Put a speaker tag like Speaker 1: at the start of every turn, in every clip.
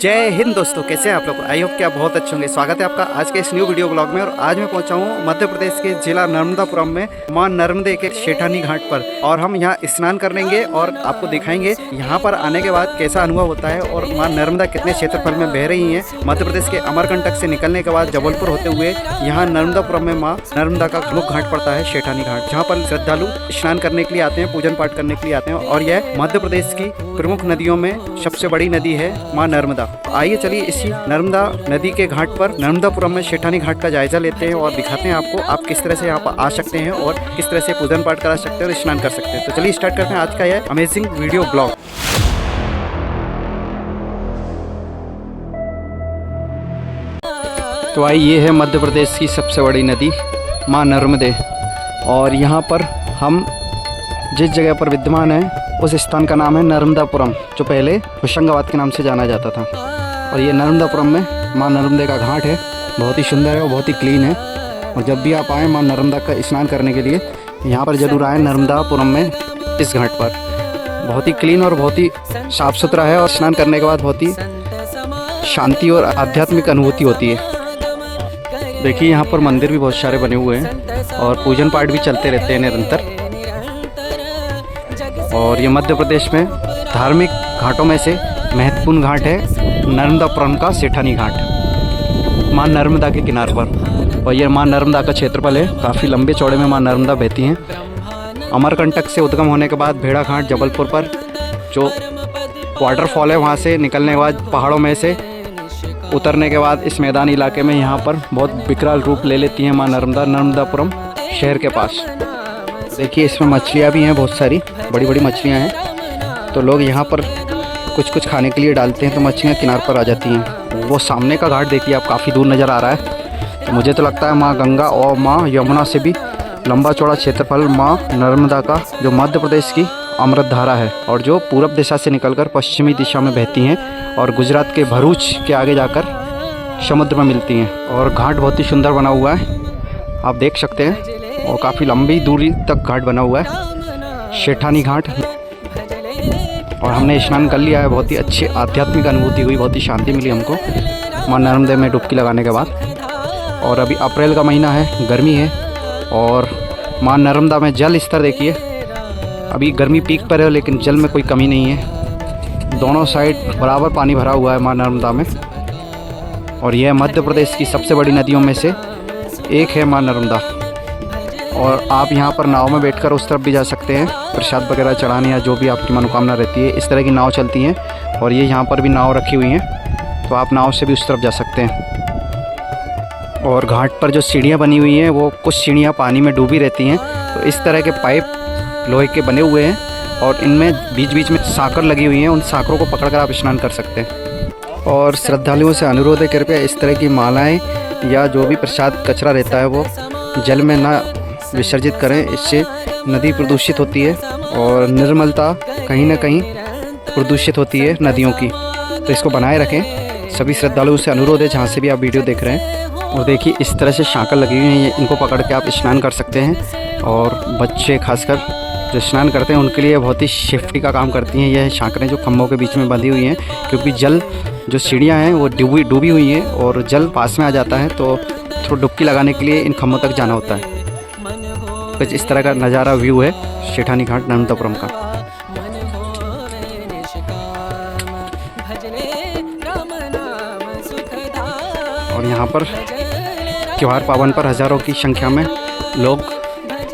Speaker 1: जय हिंद दोस्तों, कैसे हैं आप लोग। आई होप कि आप बहुत अच्छे होंगे। स्वागत है आपका आज के इस न्यू वीडियो ब्लॉग में। और आज मैं पहुंचा हूं मध्य प्रदेश के जिला नर्मदापुरम में मां नर्मदे के शेठानी घाट पर। और हम यहां स्नान करेंगे और आपको दिखाएंगे यहां पर आने के बाद कैसा अनुभव होता है और मां नर्मदा कितने क्षेत्रफल में बह रही हैं। मध्य प्रदेश के अमरकंटक से निकलने के बाद जबलपुर होते हुए यहाँ नर्मदापुरम में माँ नर्मदा का प्रमुख घाट पड़ता है, शेठानी घाट, जहाँ पर श्रद्धालु स्नान करने के लिए आते हैं, पूजन पाठ करने के लिए आते हैं। और यह मध्य प्रदेश की प्रमुख नदियों में सबसे बड़ी नदी है माँ नर्मदा। आइए चलिए इसी नर्मदा नदी के घाट पर नर्मदापुरम में शेठानी घाट का जायजा लेते हैं और दिखाते हैं आपको आप किस तरह से यहाँ पर आ सकते हैं और किस तरह से पूजन पाठ करा सकते हैं और स्नान कर सकते हैं। तो चलिए स्टार्ट करते हैं आज का यह अमेजिंग वीडियो ब्लॉग। तो आई ये है मध्य प्रदेश की सबसे बड़ी नदी माँ नर्मदे। और यहाँ पर हम जिस जगह पर विद्यमान है उस स्थान का नाम है नर्मदापुरम, जो पहले होशंगाबाद के नाम से जाना जाता था। और ये नर्मदापुरम में माँ नर्मदे का घाट है, बहुत ही सुंदर है और बहुत ही क्लीन है। और जब भी आप आएँ माँ नर्मदा का स्नान करने के लिए यहाँ पर ज़रूर आएँ नर्मदापुरम में। इस घाट पर बहुत ही क्लीन और बहुत ही साफ़ सुथरा है और स्नान करने के बाद बहुत ही शांति और आध्यात्मिक अनुभूति होती है। देखिए यहाँ पर मंदिर भी बहुत सारे बने हुए हैं और पूजन पाठ भी चलते रहते हैं निरंतर। और ये मध्य प्रदेश में धार्मिक घाटों में से महत्वपूर्ण घाट है नर्मदापुरम का शेठानी घाट, माँ नर्मदा के किनारे पर। और ये माँ नर्मदा का क्षेत्रफल है, काफ़ी लंबे चौड़े में माँ नर्मदा बहती हैं। अमरकंटक से उद्गम होने के बाद भेड़ाघाट जबलपुर पर जो वाटरफॉल है, वहाँ से निकलने के बाद पहाड़ों में से उतरने के बाद इस मैदानी इलाके में यहाँ पर बहुत विकराल रूप ले लेती हैं माँ नर्मदा, नर्मदापुरम शहर के पास। देखिए इसमें मछलियाँ भी हैं, बहुत सारी बड़ी बड़ी मछलियाँ हैं। तो लोग यहाँ पर कुछ खाने के लिए डालते हैं तो मछलियाँ किनारे पर आ जाती हैं। वो सामने का घाट देखिए आप, काफ़ी दूर नज़र आ रहा है। तो मुझे तो लगता है माँ गंगा और माँ यमुना से भी लंबा चौड़ा क्षेत्रफल माँ नर्मदा का, जो मध्य प्रदेश की अमृत धारा है और जो पूरब दिशा से निकलकर पश्चिमी दिशा में बहती हैं और गुजरात के भरूच के आगे जाकर समुद्र में मिलती हैं। और घाट बहुत ही सुंदर बना हुआ है, आप देख सकते हैं। और काफ़ी लंबी दूरी तक घाट बना हुआ है, शेठानी घाट। और हमने स्नान कर लिया है, बहुत ही अच्छी आध्यात्मिक अनुभूति हुई, बहुत ही शांति मिली हमको माँ नर्मदे में डुबकी लगाने के बाद। और अभी अप्रैल का महीना है, गर्मी है और माँ नर्मदा में जल स्तर देखिए, अभी गर्मी पीक पर है लेकिन जल में कोई कमी नहीं है। दोनों साइड बराबर पानी भरा हुआ है माँ नर्मदा में। और यह मध्य प्रदेश की सबसे बड़ी नदियों में से एक है माँ नर्मदा। और आप यहाँ पर नाव में बैठकर उस तरफ भी जा सकते हैं, प्रसाद वगैरह चढ़ाने या जो भी आपकी मनोकामना रहती है। इस तरह की नाव चलती हैं और ये यहाँ पर भी नाव रखी हुई हैं, तो आप नाव से भी उस तरफ जा सकते हैं। और घाट पर जो सीढ़ियाँ बनी हुई हैं वो कुछ सीढ़ियाँ पानी में डूबी रहती हैं। तो इस तरह के पाइप लोहे के बने हुए हैं और इनमें बीच बीच में सांकर लगी हुई हैं, उन सांकरों को पकड़कर आप स्नान कर सकते हैं। और श्रद्धालुओं से अनुरोध है कृपया इस तरह की मालाएँ या जो भी प्रसाद कचरा रहता है वो जल में ना विसर्जित करें, इससे नदी प्रदूषित होती है और निर्मलता कहीं ना कहीं प्रदूषित होती है नदियों की। तो इसको बनाए रखें, सभी श्रद्धालुओं से अनुरोध है जहाँ से भी आप वीडियो देख रहे हैं। और देखिए इस तरह से सांकर लगी हुई हैं, इनको पकड़ के आप स्नान कर सकते हैं। और बच्चे खासकर जो स्नान करते हैं उनके लिए बहुत ही सेफ्टी का काम करती हैं यह सांकरें, जो खम्भों के बीच में बंधी हुई हैं। क्योंकि जल जो सीढ़ियाँ हैं वो डूबी हुई हैं और जल पास में आ जाता है, तो थोड़ा डुबकी लगाने के लिए इन खम्भों तक जाना होता है। कुछ इस तरह का नज़ारा व्यू है शेठानी घाट नर्मदापुरम का। और यहाँ पर त्योहार पावन पर हज़ारों की संख्या में लोग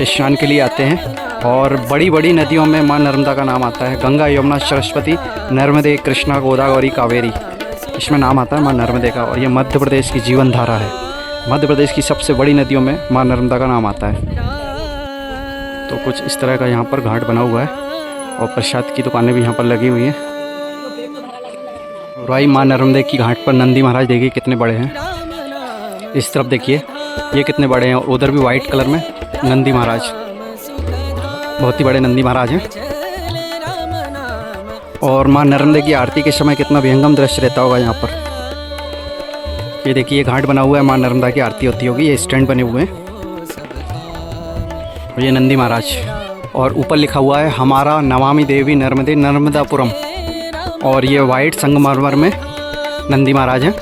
Speaker 1: स्नान के लिए आते हैं। और बड़ी बड़ी नदियों में माँ नर्मदा का नाम आता है, गंगा, यमुना, सरस्वती, नर्मदे, कृष्णा, गोदावरी, कावेरी, इसमें नाम आता है माँ नर्मदे का। और ये मध्य प्रदेश की जीवन धारा है, मध्य प्रदेश की सबसे बड़ी नदियों में माँ नर्मदा का नाम आता है। तो कुछ इस तरह का यहाँ पर घाट बना हुआ है और प्रसाद की दुकानें भी यहाँ पर लगी हुई हैं। और भाई माँ नर्मदे की घाट पर नंदी महाराज देखिए कितने बड़े हैं। इस तरफ देखिए ये कितने बड़े हैं और उधर भी वाइट कलर में नंदी महाराज, बहुत ही बड़े नंदी महाराज हैं। और माँ नर्मदे की आरती के समय कितना विहंगम दृश्य रहता होगा यहाँ पर। ये देखिए घाट बना हुआ है, माँ नर्मदा की आरती होती होगी। ये स्टैंड बने हुए हैं और ये नंदी महाराज। और ऊपर लिखा हुआ है हमारा नमामि देवी नर्मदे नर्मदापुरम। और ये वाइट संगमरमर में नंदी महाराज हैं।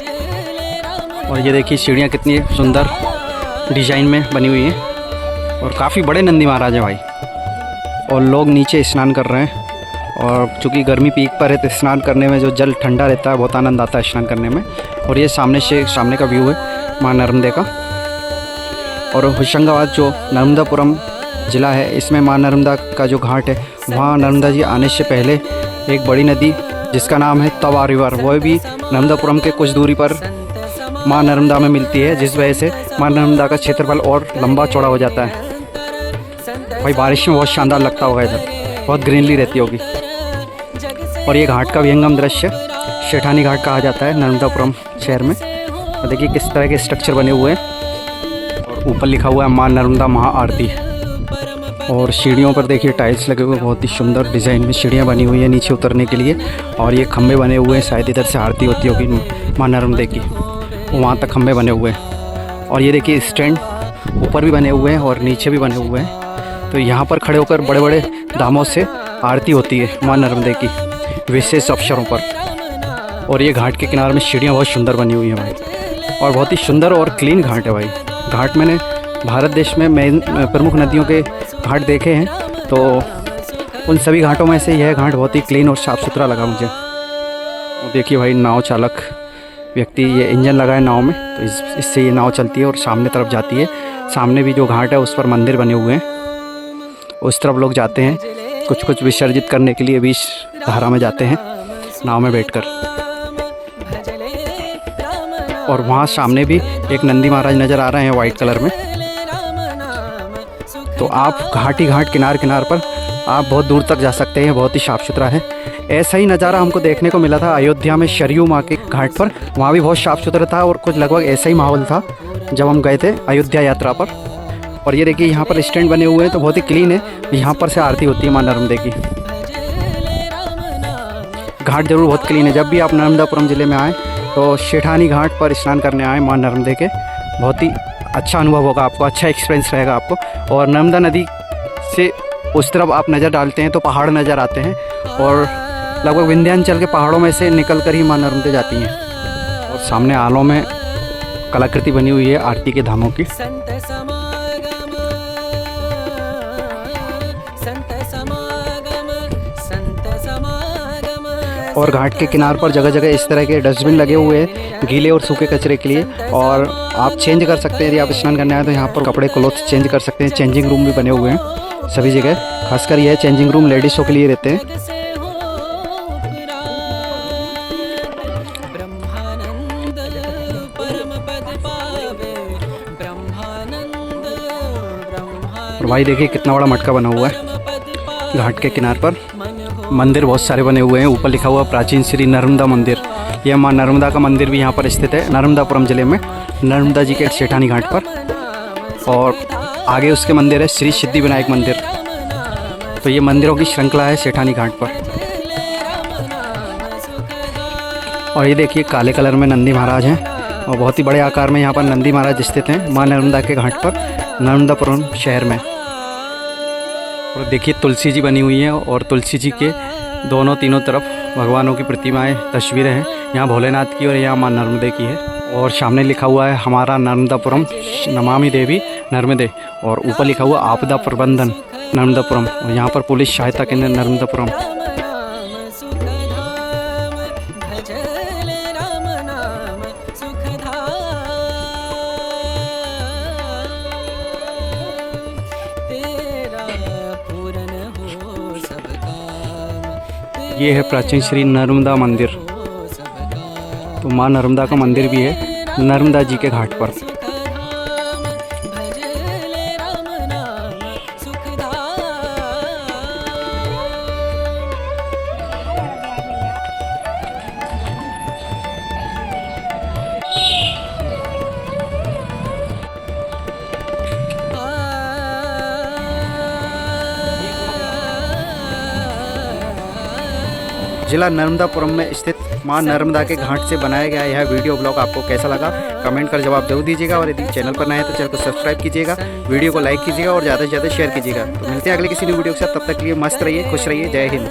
Speaker 1: और ये देखिए सीढ़ियाँ कितनी सुंदर डिजाइन में बनी हुई हैं और काफ़ी बड़े नंदी महाराज हैं भाई। और लोग नीचे स्नान कर रहे हैं और चूँकि गर्मी पीक पर है तो स्नान करने में जो जल ठंडा रहता है बहुत आनंद आता है स्नान करने में। और ये सामने का व्यू है माँ नर्मदे का। और होशंगाबाद जो नर्मदापुरम ज़िला है इसमें माँ नर्मदा का जो घाट है वहाँ नर्मदा जी आने से पहले एक बड़ी नदी जिसका नाम है तवा रिवर, वह भी नर्मदापुरम के कुछ दूरी पर माँ नर्मदा में मिलती है, जिस वजह से माँ नर्मदा का क्षेत्रफल और लंबा चौड़ा हो जाता है। भाई बारिश में बहुत शानदार लगता होगा, इधर बहुत ग्रीनरी रहती होगी। और ये घाट का विहंगम दृश्य सेठानी घाट कहा जाता है नर्मदापुरम शहर में। और देखिए किस तरह के स्ट्रक्चर बने हुए हैं और ऊपर लिखा हुआ है माँ नर्मदा महाआरती। और सीढ़ियों पर देखिए टाइल्स लगे हुए, बहुत ही सुंदर डिज़ाइन में सीढ़ियाँ बनी हुई है नीचे उतरने के लिए। और ये खंभे बने हुए हैं, शायद इधर से आरती होती होगी माँ नर्मदे की, वहाँ तक खंभे बने हुए हैं। और ये देखिए स्टैंड ऊपर भी बने हुए हैं और नीचे भी बने हुए हैं। तो यहाँ पर खड़े होकर बड़े बड़े दामों से आरती होती है माँ नर्मदे की विशेष अवसरों पर। और ये घाट के किनारे में सीढ़ियाँ बहुत सुंदर बनी हुई हैं भाई, और बहुत ही सुंदर और क्लीन घाट है भाई। घाट मैंने भारत देश में प्रमुख नदियों के घाट देखे हैं, तो उन सभी घाटों में से यह घाट बहुत ही क्लीन और साफ़ सुथरा लगा मुझे। देखिए भाई नाव चालक व्यक्ति ये इंजन लगा है नाव में, तो इससे ये नाव चलती है और सामने तरफ जाती है। सामने भी जो घाट है उस पर मंदिर बने हुए हैं, उस तरफ लोग जाते हैं कुछ विसर्जित करने के लिए, बीच धारा में जाते हैं नाव में बैठकर। और वहाँ सामने भी एक नंदी महाराज नज़र आ रहे हैं वाइट कलर में। तो आप घाट ही घाट किनार पर आप बहुत दूर तक जा सकते हैं, बहुत ही साफ़ सुथरा है। ऐसा ही नज़ारा हमको देखने को मिला था अयोध्या में सरयू माँ के घाट पर, वहाँ भी बहुत साफ़ सुथरा था और कुछ लगभग ऐसा ही माहौल था जब हम गए थे अयोध्या यात्रा पर। और ये देखिए यहाँ पर स्टैंड बने हुए हैं तो बहुत ही क्लीन है, यहाँ पर से आरती होती है माँ नर्मदे की। घाट जरूर बहुत क्लीन है। जब भी आप नर्मदापुरम ज़िले में आएँ तो सेठानी घाट पर स्नान करने आए माँ नर्मदे के, बहुत ही अच्छा अनुभव होगा आपको, अच्छा एक्सपीरियंस रहेगा आपको। और नर्मदा नदी से उस तरफ आप नज़र डालते हैं तो पहाड़ नज़र आते हैं और लगभग विंध्याचल के पहाड़ों में से निकल कर ही माँ नर्मदे जाती हैं। और सामने आलों में कलाकृति बनी हुई है आरती के धामों की। और घाट के किनार पर जगह जगह इस तरह के डस्टबिन लगे हुए हैं गीले और सूखे कचरे के लिए, और आप चेंज कर सकते हैं। यदि आप स्नान करने आए तो यहाँ पर कपड़े क्लोथ चेंज कर सकते हैं। चेंजिंग रूम भी बने हुए हैं सभी जगह, खासकर यह चेंजिंग रूम लेडीज़ों के लिए रहते हैं। और भाई देखिए कितना बड़ा मटका बना हुआ है घाट के किनार पर। मंदिर बहुत सारे बने हुए हैं, ऊपर लिखा हुआ प्राचीन श्री नर्मदा मंदिर। यह माँ नर्मदा का मंदिर भी यहाँ पर स्थित है नर्मदापुरम ज़िले में, नर्मदा जी के सेठानी घाट पर। और आगे उसके मंदिर है श्री सिद्धि विनायक मंदिर। तो ये मंदिरों की श्रृंखला है सेठानी घाट पर। और ये देखिए काले कलर में नंदी महाराज हैं और बहुत ही बड़े आकार में यहाँ पर नंदी महाराज स्थित हैं माँ नर्मदा के घाट पर नर्मदापुरम शहर में। और देखिए तुलसी जी बनी हुई हैं और तुलसी जी के तीनों तरफ भगवानों की प्रतिमाएं तस्वीरें हैं, यहाँ भोलेनाथ की और यहाँ माँ नर्मदे की है। और सामने लिखा हुआ है हमारा नर्मदापुरम नमामि देवी नर्मदे, और ऊपर लिखा हुआ आपदा प्रबंधन नर्मदापुरम, और यहाँ पर पुलिस सहायता केंद्र नर्मदापुरम। ये है प्राचीन श्री नर्मदा मंदिर। तो माँ नर्मदा का मंदिर भी है नर्मदा जी के घाट पर। जिला नर्मदापुरम में स्थित मां नर्मदा के घाट से बनाया गया यह वीडियो ब्लॉग आपको कैसा लगा कमेंट कर जवाब जरूर दीजिएगा। और यदि चैनल पर नए हैं तो चैनल को सब्सक्राइब कीजिएगा, वीडियो को लाइक कीजिएगा और ज़्यादा से ज़्यादा शेयर कीजिएगा। तो मिलते हैं अगले किसी न्यू वीडियो के साथ, तब तक के लिए मस्त रहिए, खुश रहिए, जय हिंद।